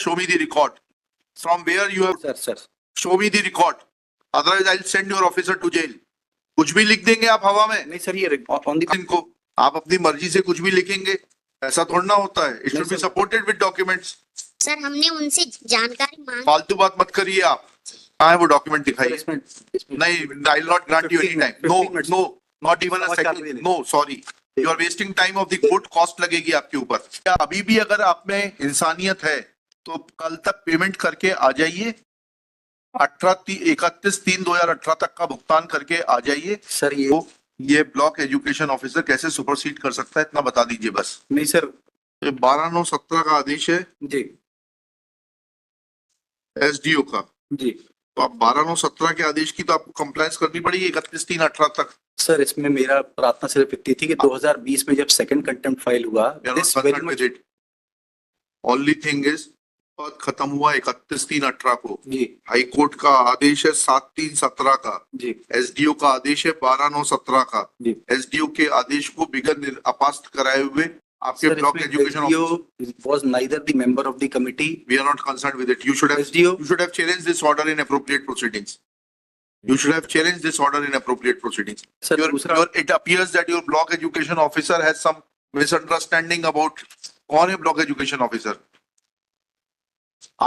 show me the record. From where you have, sir. show me the record. Otherwise, I'll send your officer to jail. कुछ भी लिख देंगे आप हवा में? नहीं सर, ये ऑन दी इनको आप अपनी मर्जी से कुछ भी लिखेंगे, ऐसा थोड़ा ना होता है. It should be supported with documents. Sir हमने उनसे जानकारी मांगी. फालतू बात मत करिए आप. कहाँ है वो डॉक्यूमेंट दिखाइए. नहीं, I'll not grant you any time. No, not even a second. No, sorry. You are wasting time of the court. Cost लगेगी आपके ऊपर. क्या अभी भी अगर आप में इंसानियत है तो कल तक पेमेंट करके आ जाइए. 31/3/2018 तक का भुगतान करके आ जाइए. सर ये ब्लॉक एजुकेशन ऑफिसर कैसे सुपरसीड कर सकता है, इतना बता दीजिए बस. नहीं सर, 12/9/17 का आदेश है जी एसडीओ का. जी, तो आप 12/9/17 के आदेश की तो आपको कंप्लायंस करनी पड़ेगी 31/3/18 तक. सर इसमें मेरा प्रार्थना सिर्फ इतनी थी कि 2020 में जब सेकंड कंटेम्प्ट फाइल हुआ, this very much- only thing is खत्म हुआ 31/3/18 को. जी हाई कोर्ट का आदेश है 7/3/17 का. जी एसडीओ का आदेश है 12/9/17 का. जी. एसडीओ के आदेश को बिगर अपास्त कराए हुए आपके Sir, ब्लॉक इसमें education SDO was neither the member of the committee. we are not concerned with it. You should have challenged this order in appropriate proceedings. You should have challenged this order in appropriate proceedings. Sir, It appears that your block education officer has some misunderstanding about कौन है block education officer.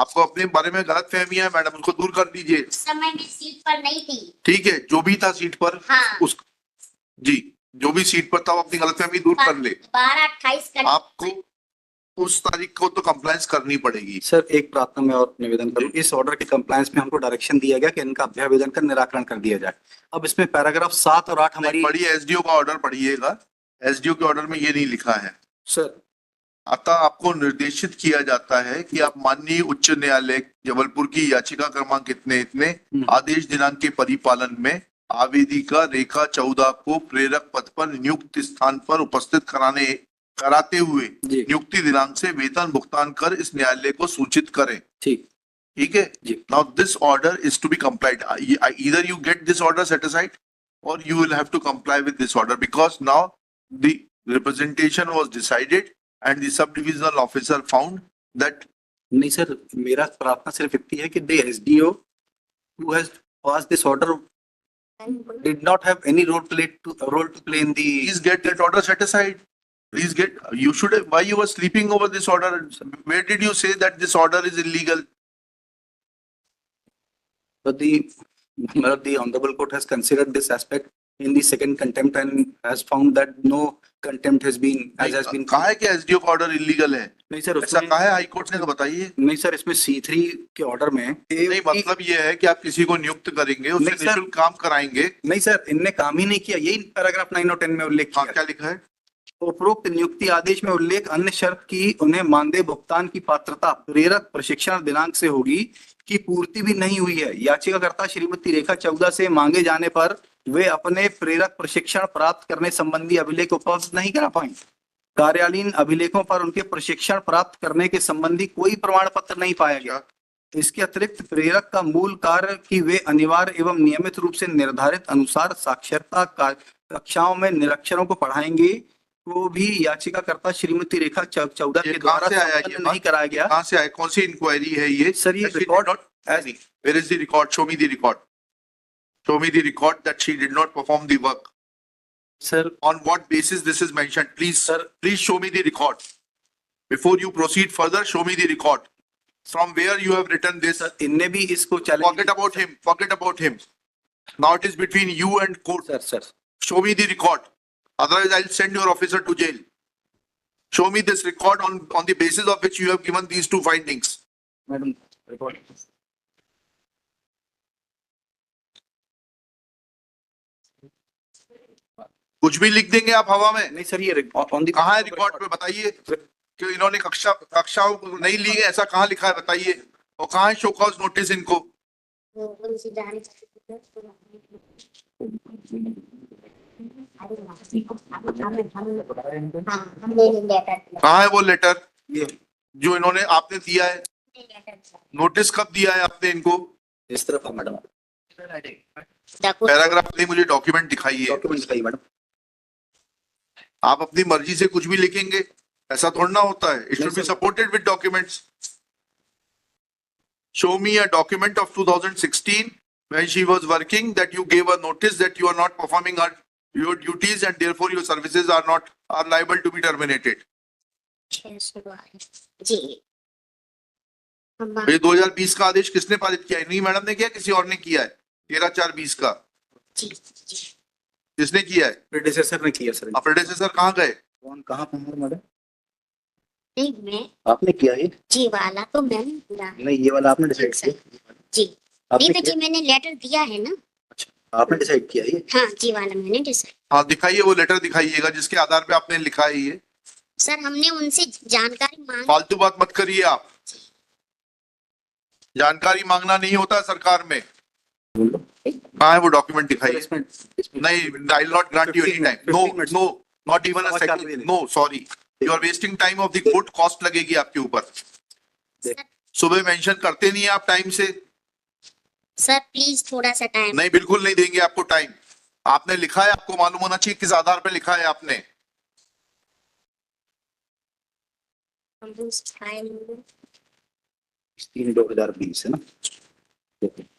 आपको अपने बारे में गलत फहमी है madam, उसको दूर कर दीजिए. उस समय मैं सीट पर नहीं थी. ठीक है, जो भी था सीट पर. हाँ. उस जी जो भी सीट पर था वो अपनी गलत फहमी दूर कर ले. 12/28 का आपको उस तारीख को तो कंप्लायंस करनी पड़ेगी. सर एक प्रार्थना में और निवेदन करूं, इस ऑर्डर के कंप्लायंस में हमको डायरेक्शन दिया गया कि इनका अभ्यावेदन का निराकरण कर दिया जाए. अब इसमें पैराग्राफ 7 और 8 हमारी पढ़िए, एसडीओ का ऑर्डर पढ़िएगा. एसडीओ के ऑर्डर में ये नहीं लिखा है. सर अतः आपको निर्देशित किया जाता है कि आप माननीय उच्च न्यायालय जबलपुर की याचिका क्रमांक इतने आदेश दिनांक के परिपालन में आवेदिका रेखा 14 को प्रेरक पद पर नियुक्त स्थान पर उपस्थित कराते हुए नियुक्ति दिनांक से वेतन भुगतान कर इस न्यायालय को सूचित करें. ठीक है. Now this order is to be complied. Either you get this order set aside और you will have to comply with this order because now the representation was decided and the sub-divisional officer found that. नहीं सर, मेरा प्रार्थना सिर्फ इतनी है कि the SDO who has passed this order did not have any role to play in the. Please get that order set aside. Please get. You should have. Why you were sleeping over this order? Where did you say that this order is illegal? But the honorable court has considered this aspect in the second contempt and has found that no contempt has been has been. कहा है कि SDO का order illegal है? नहीं sir, ऐसा कहा है high court ने, तो बताइए. नहीं सर, इसमें C3 के ऑर्डर में नहीं, मतलब ये है कि आप किसी को नियुक्त करेंगे, उससे निःशुल्क काम कराएंगे. नहीं सर, इनने काम ही नहीं किया. यही पैराग्राफ 9 और 10 में उल्लेख किया. क्या लिखा है? उपरोक्त नियुक्ति आदेश में उल्लेख अन्य शर्त की उन्हें मानदेय भुगतान की पात्रता प्रेरक प्रशिक्षण दिनांक से होगी की पूर्ति भी नहीं हुई है. याचिकाकर्ता श्रीमती रेखा 14 से मांगे जाने पर वे अपने प्रेरक प्रशिक्षण प्राप्त करने संबंधी अभिलेख उपलब्ध नहीं करा पाए. कार्यालयीन अभिलेखों पर उनके प्रशिक्षण प्राप्त करने के संबंधी कोई प्रमाण पत्र नहीं पाया गया. इसके अतिरिक्त प्रेरक का मूल कार्य कि वे अनिवार्य एवं नियमित रूप से निर्धारित अनुसार साक्षरता कक्षाओं में निरक्षरों को पढ़ाएंगे को भी याचिकाकर्ता श्रीमती रेखा 14 के द्वारा नहीं कराया गया. कहां से आया? कौन सी इंक्वायरी है ये? सर ये record. Where is the record? Show me the record. Show me the record that she did not perform the work. Sir, on what basis this is mentioned? Please, sir, please show me the record. Before you proceed further, show me the record. From where you have written this? Sir, इनने भी इसको challenge. Forget about him. Forget about him. Now it is between you and court. Sir. Show me the record. Otherwise, I'll send your officer to jail. Show me this record on the basis of which you have given these two findings. Madam, record. कुछ भी लिख देंगे आप हवा में? नहीं sir, ये on the. कहाँ है रिकॉर्ड पे? बताइए कि इन्होंने कक्षाओं नहीं ली है, ऐसा कहाँ लिखा है? बताइए. और कहाँ है शो कॉज नोटिस इनको? कहाँ है वो लेटर जो इन्होंने आपने दिया है? नोटिस कब दिया है आपने इनको? इस तरफ मैडम. पैराग्राफ नहीं, मुझे डॉक्यूमेंट दिखाइए. डॉक्यूमेंट दिखाइए मैडम. आप अपनी मर्जी से कुछ भी लिखेंगे, ऐसा थोड़ा ना होता है. It should be supported with documents. show me a document of 2016 when she was working that you gave a notice that you are not performing your duties and therefore your services are liable to be terminated. 612 जी हम ये 2020 का आदेश किसने पारित किया है? नहीं madam ने किया, किसी और ने किया है? 13/4/20 का जी जी किसने किया है? प्रेडेसेसर ने किया सर। प्रेडेसेसर कहाँ गए? कौन कहाँ पर है मैडम? नहीं मैं आपने किया ये? जी वाला तो मैंने पूरा नहीं, ये वाला आपने डिसाइड सर। किया? जी आपने नहीं तो किया? जी मैंने लेटर दिया है ना। अच्छा, आपने डिसाइड किया ये? हाँ जी वाला मैंने डिसाइड। हाँ दिखाइए, वो लेटर दिखाइएगा जिसके आधार पे आपने लिखा है ये। सर हमने उनसे जानकारी मांगी। फालतू बात मत करिए आप, जानकारी मांगना नहीं होता सरकार में। बोलो। कहाँ है वो डॉक्यूमेंट दिखाइए। इसमें नहीं, I will not grant you any time. No 15 minutes. No, not even a समझ सेकंड। काट no sorry, you are wasting time of the court, cost लगेगी आपके ऊपर। सुबह मेंशन करते नहीं है आप टाइम से। सर प्लीज थोड़ा सा टाइम। नहीं, बिल्कुल नहीं देंगे आपको टाइम। आपने लिखा है, आपको मालूम होना चाहिए किस आधार पे लिखा है आपने। फाइल 3/2020 है ना?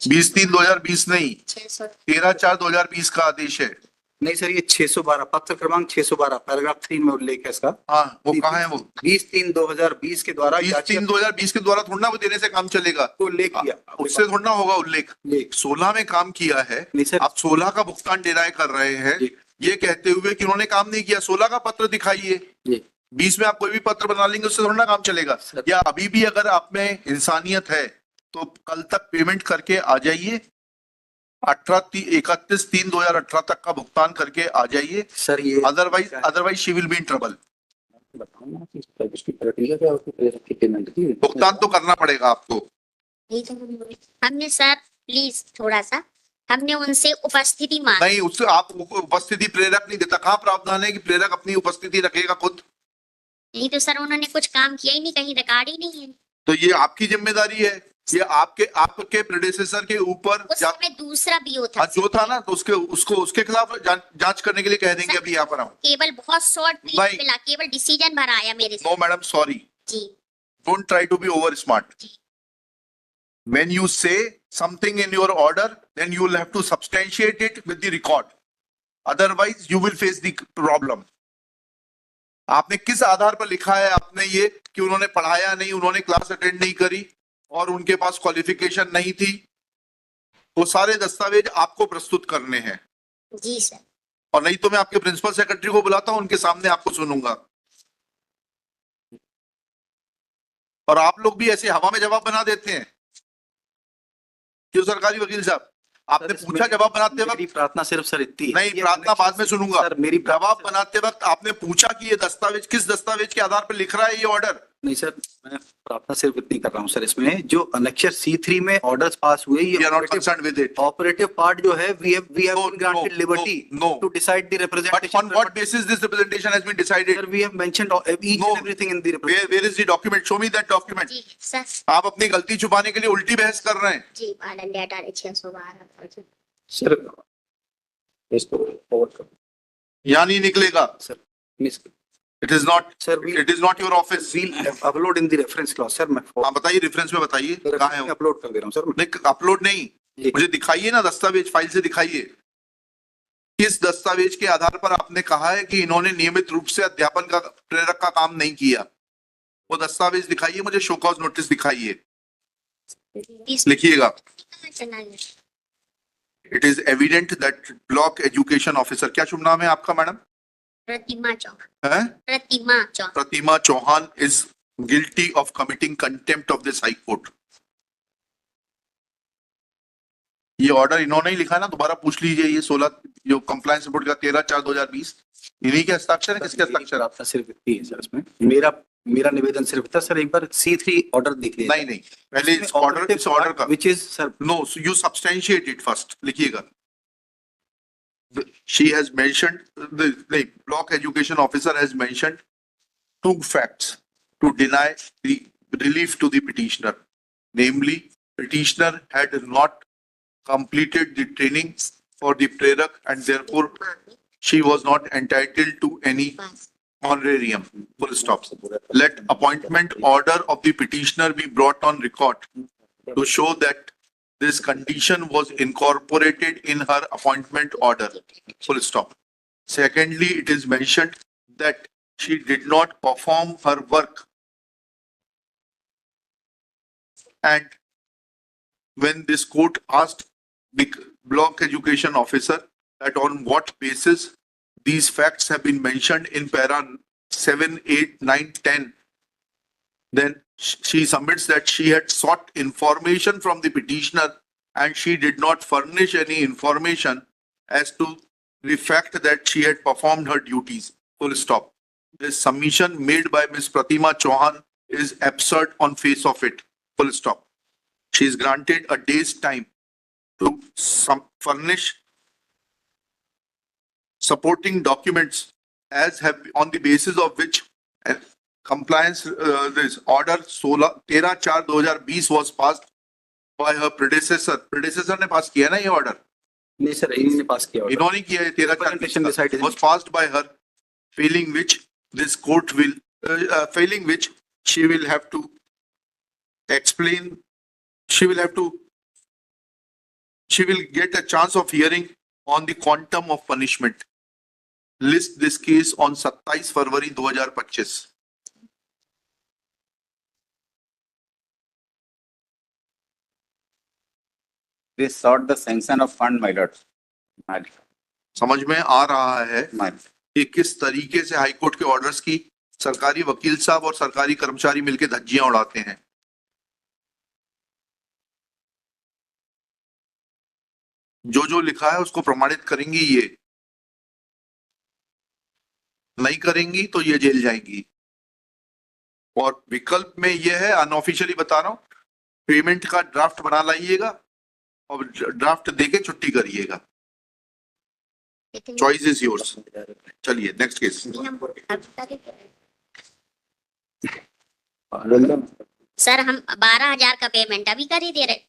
20/3/2020 नहीं, 600 13/4/2020 का आदेश है। नहीं सर, ये 612 पत्र क्रमांक 612 पैराग्राफ 3 में उल्लेख है इसका। हाँ, वो कहाँ है? वो 20/3/2020 के द्वारा 20/3/2020 के द्वारा थोड़ा ना वो देने से काम चलेगा। को उल्लेख किया। उससे थोड़ा होगा उल्लेख। उल्लेख 16 में काम किया है, नहीं सर। आप 16 का भुगतान डिनाय कर रहे हैं जी। ये कहते हुए कि उन्होंने काम नहीं किया। 16 का पत्र दिखाइए। जी 20 में आप कोई भी पत्र बना लेंगे, उससे थोड़ा ना काम चलेगा। सर। या अभी भी अगर आप में इंसानियत है तो कल तक पेमेंट करके आ जाइए, 31/3/2018 तक का भुगतान करके आ जाइए। सर, ये otherwise she will be in trouble. बताओ ना कि इसकी प्रक्रिया क्या होती है, इसकी पेमेंट की? भुगतान तो करना पड़ेगा आपको। नहीं तो हमने सर प्लीज थोड़ा सा हमने उनसे उपस्थिति मांगी। नहीं, उससे आप उपस्थिति प्रेरक नहीं देता। कहाँ प्रावधान है कि प्रेरक अपनी उपस्थिति रखेगा खुद? नहीं तो सर उन्होंने कुछ काम किया ही नहीं, कहीं रिकॉर्ड ही नहीं है। तो ये आपकी जिम्मेदारी है। ये आपके प्रेडेसेसर के ऊपर उस समय दूसरा बीओ था जो था ना, तो उसके खिलाफ जांच करने के लिए कह देंगे। अभी यहाँ पर हम केवल बहुत शॉर्ट नहीं। पीरियड मिला, केवल डिसीजन भर आया मेरे से। नो मैडम, सॉरी, जी don't try to be over smart. When you say something in your order, then you will have to substantiate it with the record. Otherwise, you will face the problem. आपने किस आधार पर लिखा है आपने ये कि उन्होंने पढ़ाया नहीं, उन्होंने क्लास अटेंड नहीं करी और उनके पास क्वालिफिकेशन नहीं थी? वो सारे दस्तावेज आपको प्रस्तुत करने हैं। जी सर। और नहीं तो मैं आपके प्रिंसिपल सेक्रेटरी को बुलाता हूं, उनके सामने आपको सुनूंगा। और आप लोग भी ऐसे हवा में जवाब बना देते हैं। क्यों सरकारी वकील साहब, आपने पूछा जवाब बनाते वक्त? मेरी प्रार्थना सिर्फ सर इतनी है। नहीं, प्रार्थना बाद में सुनूंगा। सर मेरी जवाब बनाते वक्त आपने पूछा कि ये दस्तावेज किस दस्तावेज के आधार पर लिख रहा है ये ऑर्डर? नहीं सर, मैं प्रार्थना सिर्फ इतनी कर रहा हूँ सर, इसमें जो अनेक्चर C3 में ऑर्डर्स पास हुए, We ये are not concerned with it. Operative part जो है we have No, been granted no, liberty no. to decide the But representation. on what basis this representation has been decided? Sir, we have mentioned each No. and everything in the representation. Where is the document? Show me that document. जी sir. आप अपनी गलती छुपाने के लिए उल्टी बहस कर रहे हैं। जी वाला लेटर है 612। सर इसको फॉरवर्ड करो। यहाँ नहीं निकलेगा। Sir please It is not. Sir It is not your office. we'll upload in the reference clause sir. मैं हाँ बताइए, रेफरेंस में बताइए कहाँ है वो? अपलोड कर दे रहा हूँ सर। नहीं, अपलोड नहीं, जी। मुझे दिखाइए ना, दस्तावेज फाइल से दिखाइए। किस दस्तावेज के आधार पर आपने कहा है कि इन्होंने नियमित रूप से अध्यापन का प्रेरक का काम नहीं किया? वो दस्तावेज दिखाइए मुझे, शो कॉज नोटिस दिखाइए, लिखिएगा। चला गया। It is evident that block education officer, क्या शुभ नाम है आपका मैडम? प्रतिमा चौहान। है Pratima Chauhan. Pratima Chauhan is guilty of committing contempt of this high court. ये ऑर्डर इन्होंने ही लिखा है ना, दोबारा पूछ लीजिए। ये 16 जो कंप्लायंस रिपोर्ट का 13/4/2020 इन्हीं के हस्ताक्षर है? किसके हस्ताक्षर? आपका सिर्फ इतनी है सर इसमें। मेरा निवेदन सिर्फ था सर, एक बार C3 ऑर्डर देख लीजिए। नहीं, पहले इस ऑर्डर का which is sir no, you substantiate it first, लिखिएगा। She has mentioned, the block education officer has mentioned 2 facts to deny the relief to the petitioner. Namely, petitioner had not completed the training for the prerak and therefore she was not entitled to any honorarium. Full stop. Let appointment order of the petitioner be brought on record to show that this condition was incorporated in her appointment order. Full stop. Secondly, it is mentioned that she did not perform her work. And when this court asked the block education officer that on what basis these facts have been mentioned in para 7, 8, 9, 10, then she submits that she had sought information from the petitioner and she did not furnish any information as to the fact that she had performed her duties. Full stop. This submission made by Ms. Pratima Chauhan is absurd on face of it. Full stop. She is granted a day's time to furnish supporting documents as have on the basis of which compliance this order 13/4/2020 was passed by her predecessor. Predecessor ने पास किया ना ये order? नहीं sir, इन्होंने पास किया order. इन्होंने किया है 13/4/20 decided. was passed by her, failing which this court will failing which she will have to explain. She will get a chance of hearing on the quantum of punishment. List this case on 27 February 2025. They sought the sanction of fund, my lord. समझ में आ रहा है My कि किस तरीके से high court के orders की सरकारी वकील साहब और सरकारी कर्मचारी मिलकर धज्जियां उड़ाते हैं. जो लिखा है उसको प्रमाणित करेंगी, ये नहीं करेंगी तो ये जेल जाएंगी. और विकल्प में ये है, अनऑफिशियली बता रहा हूं, पेमेंट का ड्राफ्ट बना लाइएगा और ड्राफ्ट देके छुट्टी करिएगा. Choice is yours. चलिए नेक्स्ट केस. सर हम 12,000 का पेमेंट अभी कर ही दे रहे.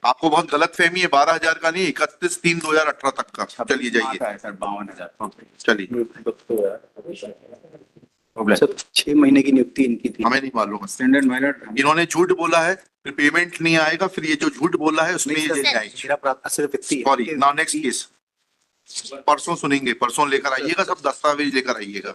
आपको बहुत गलत फहमी है. 12,000 का नहीं, 31/3/2018 तक का. चलिए जाइए. सर 52,000. चलिए. सर 6 महीने की नियुक्ति इनकी थी. हमें नहीं मालूम. Extended, my lord. इन्होंने झूठ बोला है, फिर पेमेंट नहीं आएगा, फिर ये जो झूठ बोला है उसमें ये जेल जाएंगे. मेरा प्राप्त सिर्फ इतनी है. सॉरी. Now next case. परसों सुनेंगे. परसों लेकर आइएगा, सब दस्तावेज लेकर आइएगा.